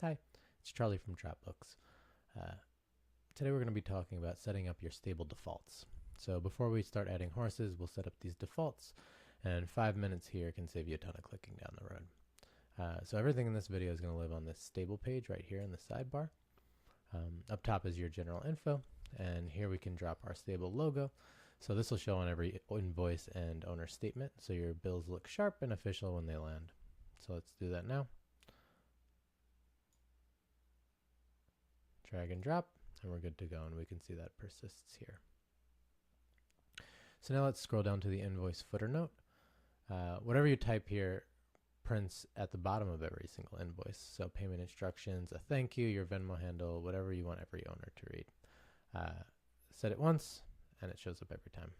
Hi, it's Charlie from TrotBooks. Today we're going to be talking about setting up your stable defaults. So before we start adding horses, we'll set up these defaults, and 5 minutes here can save you a ton of clicking down the road. So everything in this video is going to live on this stable page right here in the sidebar. Up top is your general info, and here we can drop our stable logo. So this will show on every invoice and owner statement, so your bills look sharp and official when they land. So let's do that now. Drag and drop, and we're good to go, and we can see that persists here. So now let's scroll down to the invoice footer note. Whatever you type here prints at the bottom of every single invoice. So payment instructions, a thank you, your Venmo handle, whatever you want every owner to read. Set it once, and it shows up every time.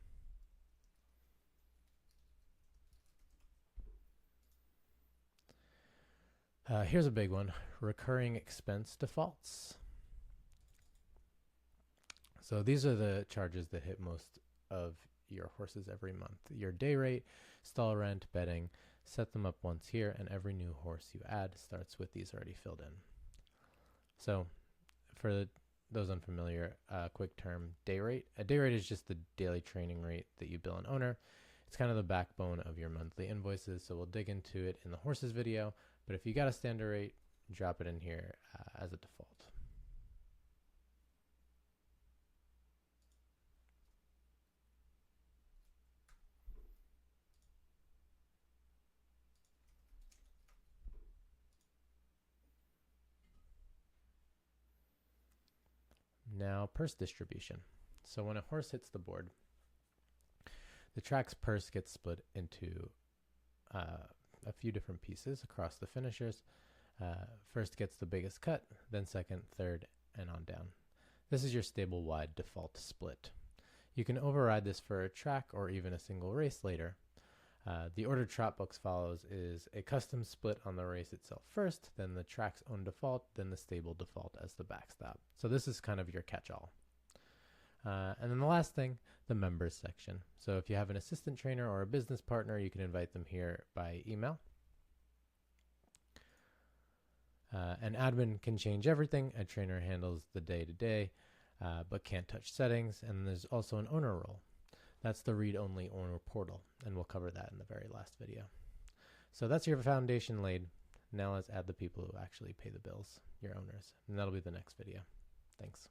Here's a big one, recurring expense defaults. So these are the charges that hit most of your horses every month. Your day rate, stall rent, bedding, set them up once here, and every new horse you add starts with these already filled in. So for those unfamiliar, quick term, day rate. A day rate is just the daily training rate that you bill an owner. It's kind of the backbone of your monthly invoices, so we'll dig into it in the horses video, but if you got a standard rate, drop it in here as a default. Now, purse distribution. So when a horse hits the board, the track's purse gets split into a few different pieces across the finishers. First gets the biggest cut, then second, third, and on down. This is your stable-wide default split. You can override this for a track or even a single race later. The order TrotBooks follows is a custom split on the race itself first, then the track's own default, then the stable default as the backstop. So this is kind of your catch-all. And then the last thing, the members section. So if you have an assistant trainer or a business partner, you can invite them here by email. An admin can change everything. A trainer handles the day-to-day, but can't touch settings. And there's also an owner role. That's the read-only owner portal, and we'll cover that in the very last video. So that's your foundation laid. Now let's add the people who actually pay the bills, your owners, and that'll be the next video. Thanks.